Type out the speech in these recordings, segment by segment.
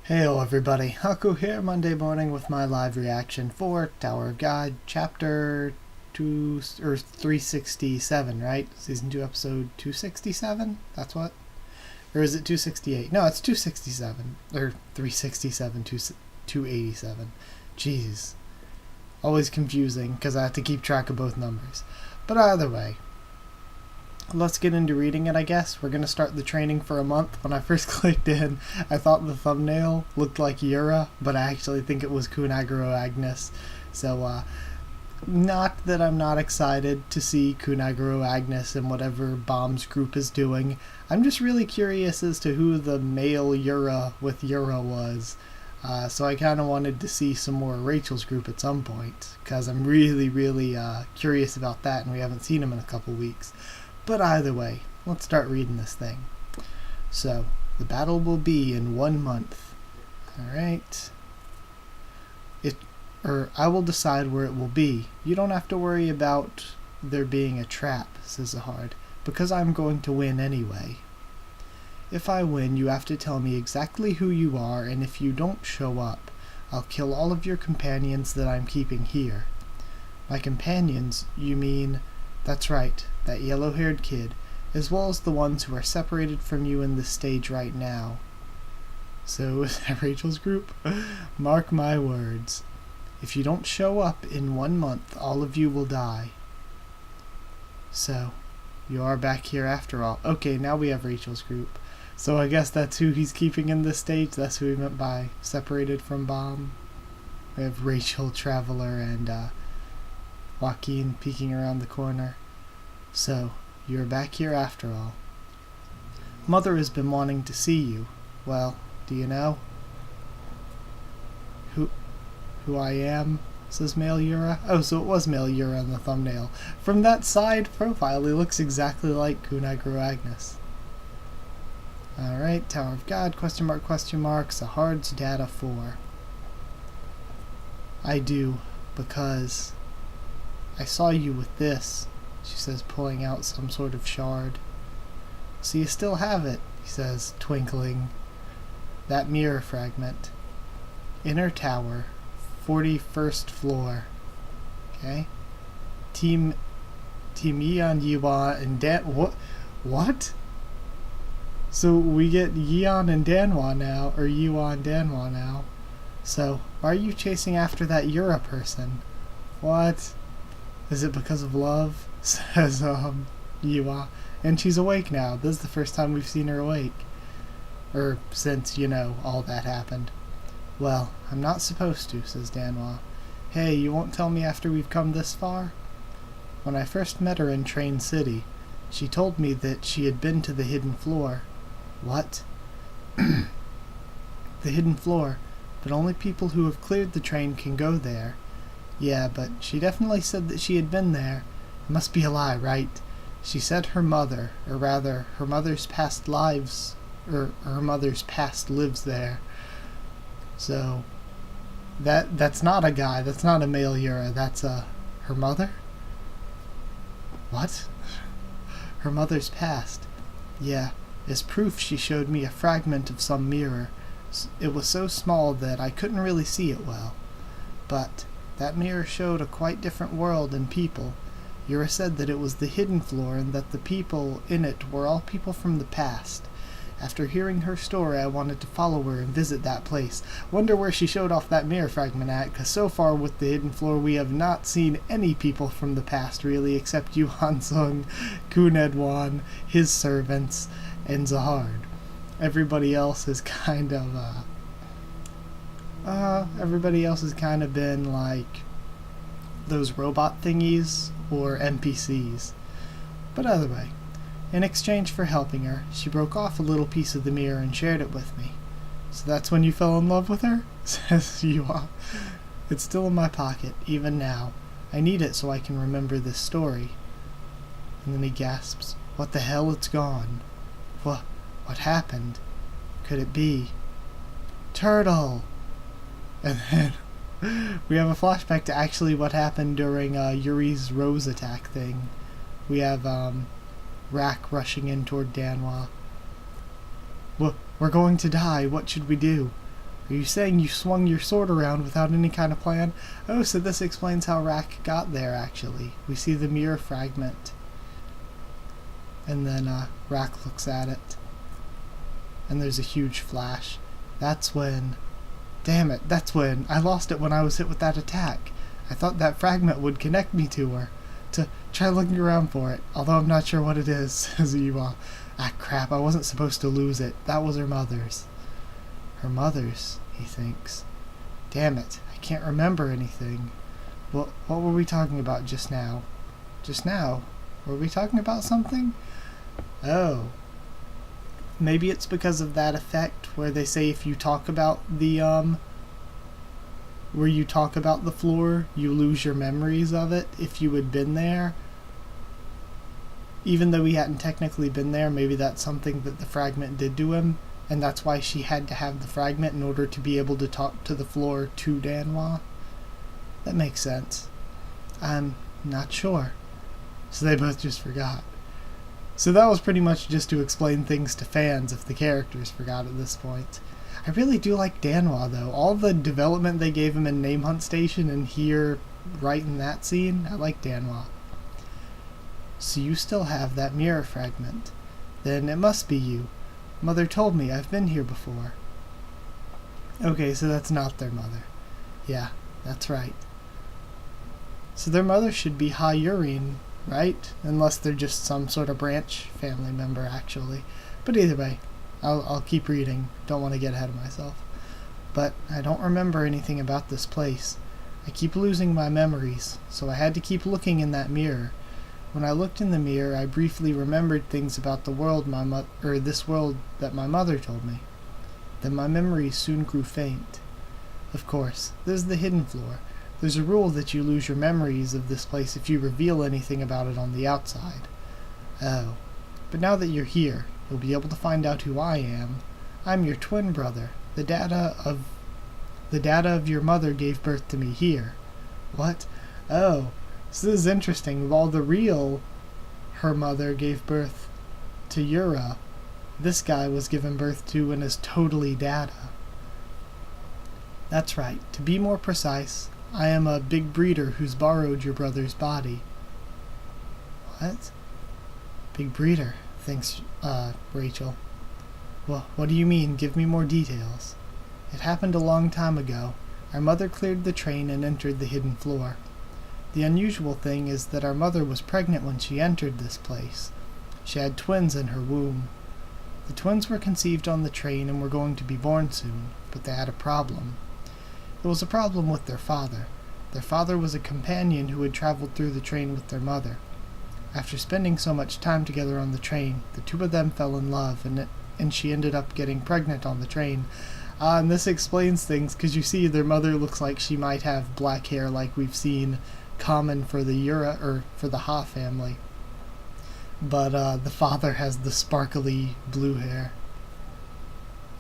Heyo everybody, Haku here Monday morning with my live reaction for Tower of God, chapter 2, or 367, right? Season 2, episode 267? That's what? Or is it 268? No, it's 267, or 367, 287. Jeez. Always confusing, because I have to keep track of both numbers. But either way, let's get into reading it, I guess. We're going to start the training for a month. When I first clicked in, I thought the thumbnail looked like Yura, but I actually think it was Kunaguro Agnes. So, not that I'm not excited to see Kunaguro Agnes and whatever Bomb's group is doing. I'm just really curious as to who the male Yura with Yura was. So I kind of wanted to see some more Rachel's group at some point, because I'm really curious about that, and we haven't seen him in a couple weeks. But either way, let's start reading this thing. So, the battle will be in 1 month. Alright. I will decide where it will be. You don't have to worry about there being a trap, says Zahard, because I'm going to win anyway. If I win, you have to tell me exactly who you are, and if you don't show up, I'll kill all of your companions that I'm keeping here. My companions, you mean... That's right, that yellow-haired kid, as well as the ones who are separated from you in this stage right now. So, is that Rachel's group? Mark my words. If you don't show up in 1 month, all of you will die. So, you are back here after all. Okay, now we have Rachel's group. So I guess that's who he's keeping in this stage. That's who he meant by separated from Bomb. We have Rachel, Traveler, and Joaquin peeking around the corner. So, you're back here after all. Mother has been wanting to see you. Well, do you know who I am? Says male Yura. Oh, so it was male Yura in the thumbnail. From that side profile, he looks exactly like Kunaguro Agnes. Alright, Tower of God, question mark, Zahard's data 4. I do, because I saw you with this, she says, pulling out some sort of shard. So you still have it, he says, twinkling. That mirror fragment. Inner tower, 41st floor. Okay. Team Yeon, Yuan, and Dan... What? So we get Yeon and Danhwa now, or Yuan Danhwa now. So, why are you chasing after that Yura person? What? Is it because of love? Says, Yua. And she's awake now. This is the first time we've seen her awake. Or, since, all that happened. Well, I'm not supposed to, says Danhwa. Hey, you won't tell me after we've come this far? When I first met her in Train City, she told me that she had been to the hidden floor. What? The hidden floor, but only people who have cleared the train can go there. Yeah, but she definitely said that she had been there. It must be a lie, right? She said her mother, or rather, her mother's past lives, or her mother's past lives there. So, that's not a guy, that's not a male Yura, that's her mother? What? Her mother's past. Yeah. As proof, she showed me a fragment of some mirror. It was so small that I couldn't really see it well. But that mirror showed a quite different world and people. Yura said that it was the hidden floor and that the people in it were all people from the past. After hearing her story, I wanted to follow her and visit that place. Wonder where she showed off that mirror fragment at, because so far with the hidden floor we have not seen any people from the past really, except Yu Hansung, Kunedwan, his servants, and Zahard. Everybody else has kind of been like those robot thingies or NPCs. But either way, in exchange for helping her, she broke off a little piece of the mirror and shared it with me. So that's when you fell in love with her? Says Yua. It's still in my pocket, even now. I need it so I can remember this story. And then he gasps, What the hell, it's gone. What happened? Could it be? Turtle! And then we have a flashback to actually what happened during Yuri's Rose attack thing. We have Rack rushing in toward Danhwa. We're going to die. What should we do? Are you saying you swung your sword around without any kind of plan? Oh, so this explains how Rack got there, actually. We see the mirror fragment. And then Rack looks at it. And there's a huge flash. That's when... Damn it, that's when... I lost it when I was hit with that attack. I thought that fragment would connect me to her. To try looking around for it. Although I'm not sure what it is, says Eva. Ah, crap, I wasn't supposed to lose it. That was her mother's. Her mother's, he thinks. Damn it, I can't remember anything. What were we talking about just now? Just now? Were we talking about something? Oh. Maybe it's because of that effect where they say if you talk about the, where you talk about the floor, you lose your memories of it if you had been there. Even though he hadn't technically been there, maybe that's something that the fragment did to him, and that's why she had to have the fragment in order to be able to talk to the floor to Danwa. That makes sense. I'm not sure. So they both just forgot. So that was pretty much just to explain things to fans if the characters forgot at this point. I really do like Danwa, though. All the development they gave him in Name Hunt Station and here, right in that scene, I like Danwa. So you still have that mirror fragment. Then it must be you. Mother told me I've been here before. Okay, so that's not their mother. Yeah, that's right. So their mother should be Hayurine, right? Unless they're just some sort of branch family member, actually. But either way, I'll keep reading. Don't want to get ahead of myself. But I don't remember anything about this place. I keep losing my memories, so I had to keep looking in that mirror. When I looked in the mirror, I briefly remembered things about the world this world that my mother told me. Then my memories soon grew faint. Of course, there's the hidden floor. There's a rule that you lose your memories of this place if you reveal anything about it on the outside. Oh, but now that you're here, you'll be able to find out who I am. I'm your twin brother. The data of your mother gave birth to me here. What? Oh, so this is interesting. While the real her mother gave birth to Yura, this guy was given birth to and is totally data. That's right. To be more precise, I am a big breeder who's borrowed your brother's body. What? Big breeder. Thanks, Rachel. Well, what do you mean? Give me more details. It happened a long time ago. Our mother cleared the train and entered the hidden floor. The unusual thing is that our mother was pregnant when she entered this place. She had twins in her womb. The twins were conceived on the train and were going to be born soon, but they had a problem. It was a problem with their father. Their father was a companion who had traveled through the train with their mother. After spending so much time together on the train, the two of them fell in love, and she ended up getting pregnant on the train. And this explains things, because you see their mother looks like she might have black hair like we've seen common for for the Ha family. But the father has the sparkly blue hair.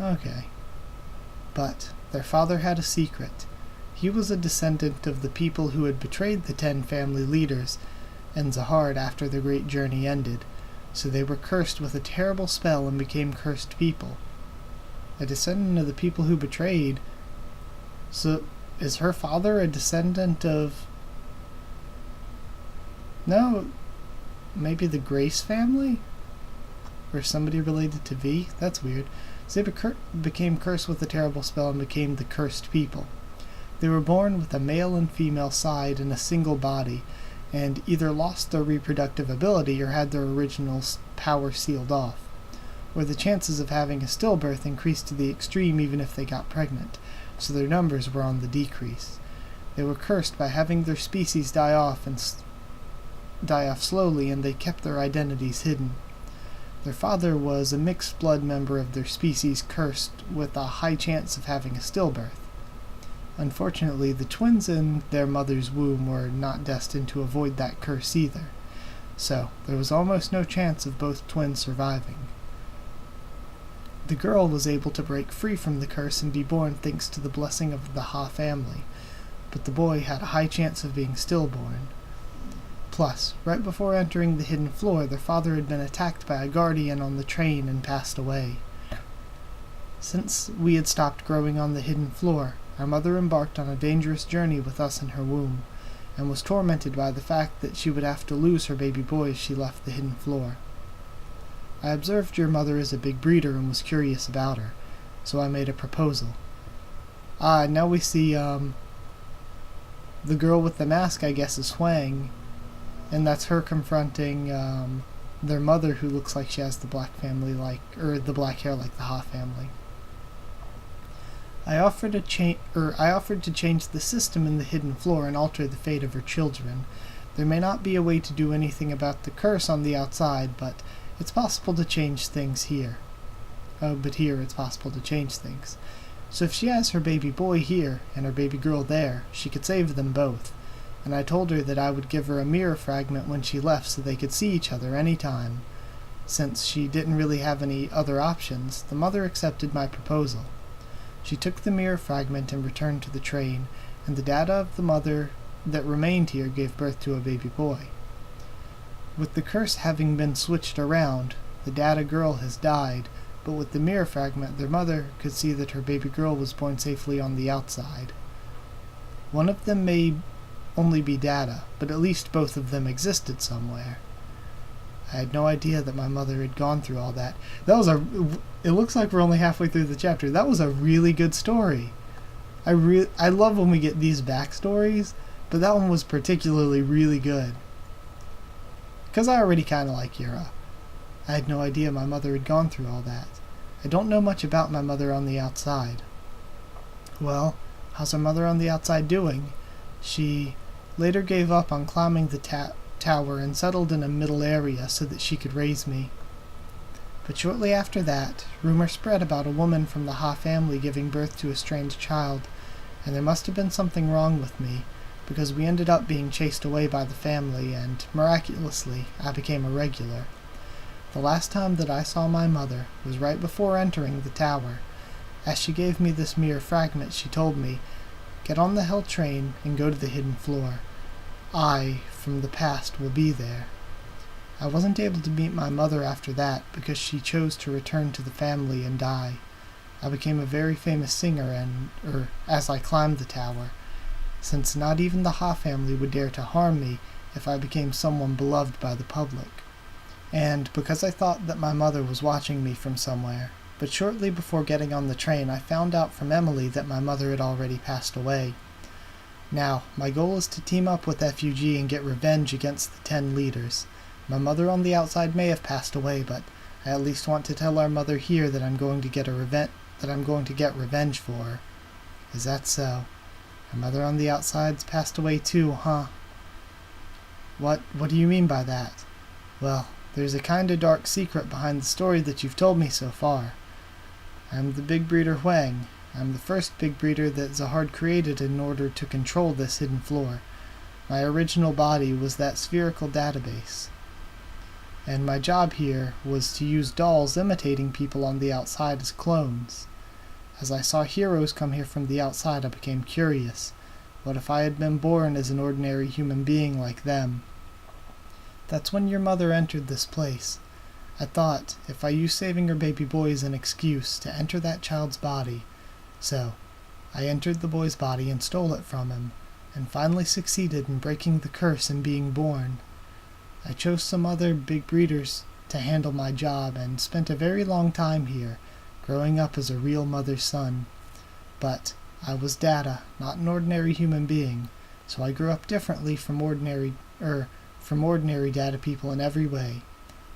Okay. But their father had a secret. He was a descendant of the people who had betrayed the 10 family leaders and Zahard after the great journey ended, so they were cursed with a terrible spell and became cursed people. A descendant of the people who betrayed. So, is her father a descendant of... No, maybe the Grace family? Or somebody related to V? That's weird. So they became cursed with a terrible spell and became the cursed people. They were born with a male and female side in a single body, and either lost their reproductive ability or had their original power sealed off, or the chances of having a stillbirth increased to the extreme even if they got pregnant, so their numbers were on the decrease. They were cursed by having their species die off slowly, and they kept their identities hidden. Their father was a mixed blood member of their species cursed with a high chance of having a stillbirth. Unfortunately, the twins in their mother's womb were not destined to avoid that curse either, so there was almost no chance of both twins surviving. The girl was able to break free from the curse and be born thanks to the blessing of the Ha family, but the boy had a high chance of being stillborn. Plus, right before entering the hidden floor, their father had been attacked by a guardian on the train and passed away. Since we had stopped growing on the hidden floor, our mother embarked on a dangerous journey with us in her womb, and was tormented by the fact that she would have to lose her baby boy as she left the hidden floor. I observed your mother as a big breeder and was curious about her, so I made a proposal. Now we see, the girl with the mask, I guess, is Huang, and that's her confronting, their mother, who looks like she has the black family the black hair like the Ha family. I offered to change the system in the hidden floor and alter the fate of her children. There may not be a way to do anything about the curse on the outside, but it's possible to change things here. But here it's possible to change things. So if she has her baby boy here and her baby girl there, she could save them both. And I told her that I would give her a mirror fragment when she left so they could see each other any time. Since she didn't really have any other options, the mother accepted my proposal. She took the mirror fragment and returned to the train, and the data of the mother that remained here gave birth to a baby boy. With the curse having been switched around, the data girl has died, but with the mirror fragment, their mother could see that her baby girl was born safely on the outside. One of them may only be data, but at least both of them existed somewhere. I had no idea that my mother had gone through all that. It looks like we're only halfway through the chapter. That was a really good story. I love when we get these backstories, but that one was particularly really good. Because I already kind of like Yura. I had no idea my mother had gone through all that. I don't know much about my mother on the outside. Well, how's her mother on the outside doing? She later gave up on climbing the tower and settled in a middle area so that she could raise me. But shortly after that, rumor spread about a woman from the Ha family giving birth to a strange child, and there must have been something wrong with me, because we ended up being chased away by the family, and miraculously, I became a regular. The last time that I saw my mother was right before entering the tower. As she gave me this mirror fragment, she told me, "Get on the Hell train and go to the hidden floor. I, from the past, will be there." I wasn't able to meet my mother after that because she chose to return to the family and die. I became a very famous singer as I climbed the tower, since not even the Ha family would dare to harm me if I became someone beloved by the public. And because I thought that my mother was watching me from somewhere. But shortly before getting on the train, I found out from Emily that my mother had already passed away. Now, my goal is to team up with FUG and get revenge against the 10 leaders. My mother on the outside may have passed away, but I at least want to tell our mother here that I'm going to get revenge for her. Is that so? Our mother on the outside's passed away too, huh? What do you mean by that? Well, there's a kinda dark secret behind the story that you've told me so far. I'm the big breeder Huang. I'm the first big breeder that Zahard created in order to control this hidden floor. My original body was that spherical database. And my job here was to use dolls imitating people on the outside as clones. As I saw heroes come here from the outside, I became curious. What if I had been born as an ordinary human being like them? That's when your mother entered this place. I thought, if I use saving her baby boy as an excuse to enter that child's body. So, I entered the boy's body and stole it from him, and finally succeeded in breaking the curse and being born. I chose some other big breeders to handle my job and spent a very long time here, growing up as a real mother's son. But I was Data, not an ordinary human being, so I grew up differently from ordinary Data people in every way.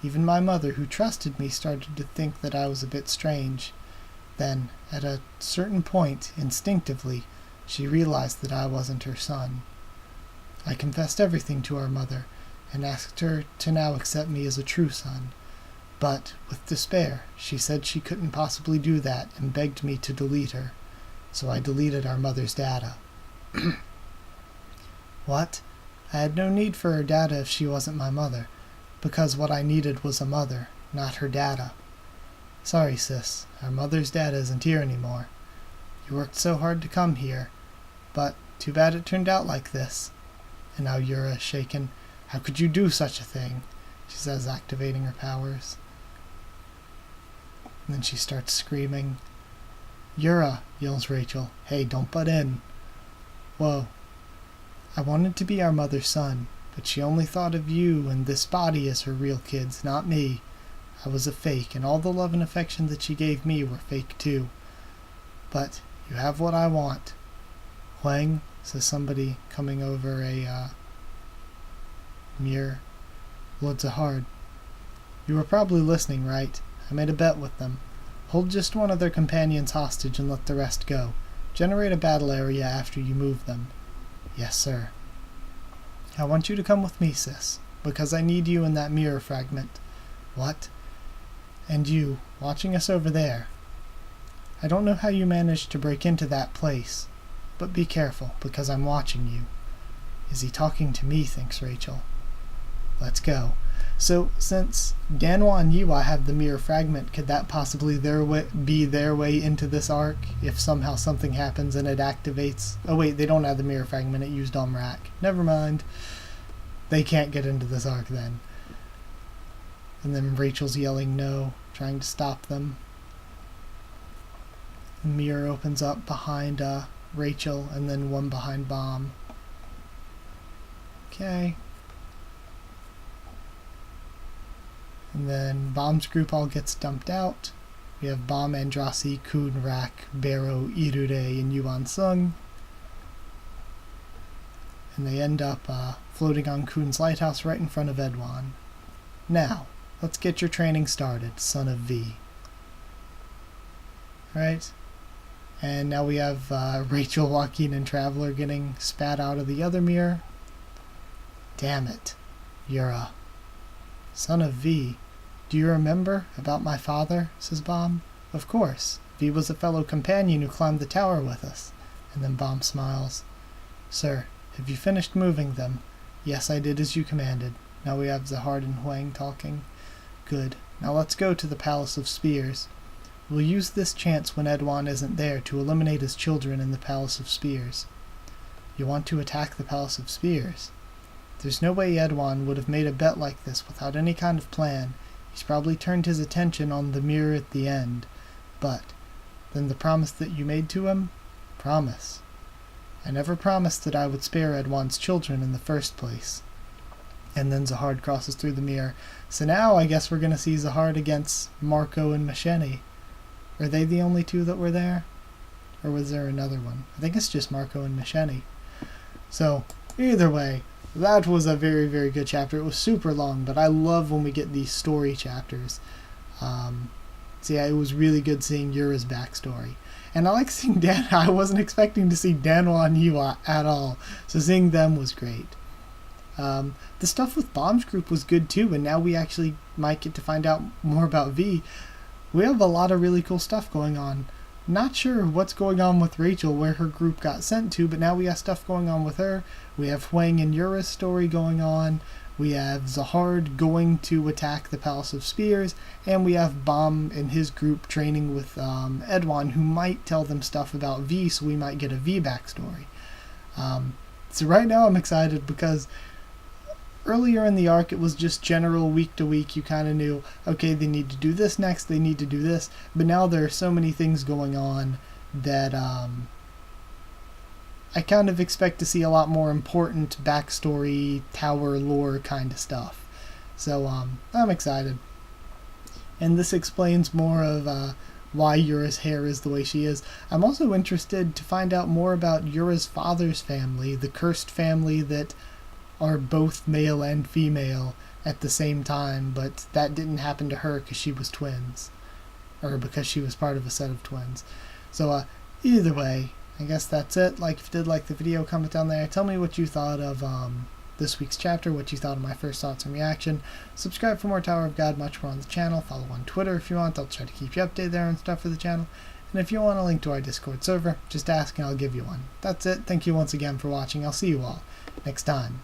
Even my mother, who trusted me, started to think that I was a bit strange. Then, at a certain point, instinctively, she realized that I wasn't her son. I confessed everything to our mother, and asked her to now accept me as a true son. But, with despair, she said she couldn't possibly do that and begged me to delete her. So I deleted our mother's data. What? I had no need for her data if she wasn't my mother, because what I needed was a mother, not her data. Sorry, sis, our mother's data isn't here anymore. You worked so hard to come here, but too bad it turned out like this. And now Yura is shaken. How could you do such a thing? She says, activating her powers. And then she starts screaming. Yura, yells Rachel. Hey, don't butt in. Whoa. I wanted to be our mother's son, but she only thought of you and this body as her real kids, not me. I was a fake, and all the love and affection that she gave me were fake too. But you have what I want. Huang, says somebody coming over a mirror. Lord Zahard. You were probably listening, right? I made a bet with them. Hold just one of their companions hostage and let the rest go. Generate a battle area after you move them. Yes, sir. I want you to come with me, sis, because I need you in that mirror fragment. What? And you, watching us over there. I don't know how you managed to break into that place, but be careful, because I'm watching you. Is he talking to me, thinks Rachel. Let's go. So, since Danwa and Yiwa have the mirror fragment, could that possibly be their way into this arc? If somehow something happens and it activates... Oh wait, they don't have the mirror fragment, it used Omrak. Never mind. They can't get into this arc then. And then Rachel's yelling no, trying to stop them. The mirror opens up behind Rachel, and then one behind Bomb. Okay. And then Bomb's group all gets dumped out. We have Bomb, Andrasi, Kun, Rak, Barrow, Irure, and Yuan Sung. And they end up floating on Kun's lighthouse right in front of Edwan. Now, let's get your training started, son of V. Right? And now we have Rachel, Joaquin, and Traveler getting spat out of the other mirror. Damn it. Yura. Son of V. Do you remember about my father? Says Bomb. Of course. V was a fellow companion who climbed the tower with us. And then Bomb smiles. Sir, have you finished moving them? Yes, I did as you commanded. Now we have Zahard and Huang talking. Good. Now let's go to the Palace of Spears. We'll use this chance when Edwan isn't there to eliminate his children in the Palace of Spears. You want to attack the Palace of Spears? There's no way Edwan would have made a bet like this without any kind of plan. He's probably turned his attention on the mirror at the end. But, then the promise that you made to him? Promise. I never promised that I would spare Edwan's children in the first place. And then Zahard crosses through the mirror. So now I guess we're going to see Zahard against Marco and Machene. Are they the only two that were there? Or was there another one? I think it's just Marco and Machene. So, either way, that was a very, very good chapter. It was super long, but I love when we get these story chapters. So yeah, it was really good seeing Yura's backstory. And I like seeing Dan. I wasn't expecting to see Danwa and Yiwa at all. So seeing them was great. The stuff with Bomb's group was good too, and now we actually might get to find out more about V. We have a lot of really cool stuff going on. Not sure what's going on with Rachel, where her group got sent to, but now we have stuff going on with her. We have Huang and Yura's story going on. We have Zahard going to attack the Palace of Spears, and we have Bomb and his group training with Edwan, who might tell them stuff about V, so we might get a V backstory. So right now I'm excited because earlier in the arc, it was just general week to week. You kind of knew, okay, they need to do this next, they need to do this. But now there are so many things going on that I kind of expect to see a lot more important backstory, tower lore kind of stuff. So I'm excited. And this explains more of why Yura's hair is the way she is. I'm also interested to find out more about Yura's father's family, the cursed family that are both male and female at the same time, but that didn't happen to her because she was twins, or because she was part of a set of twins. So either way, I guess that's it. Like, if you did like the video, comment down there. Tell me what you thought of this week's chapter, what you thought of my first thoughts and reaction. Subscribe for more Tower of God, much more on the channel. Follow on Twitter if you want. I'll try to keep you updated there and stuff for the channel. And if you want a link to our Discord server, just ask and I'll give you one. That's it. Thank you once again for watching. I'll see you all next time.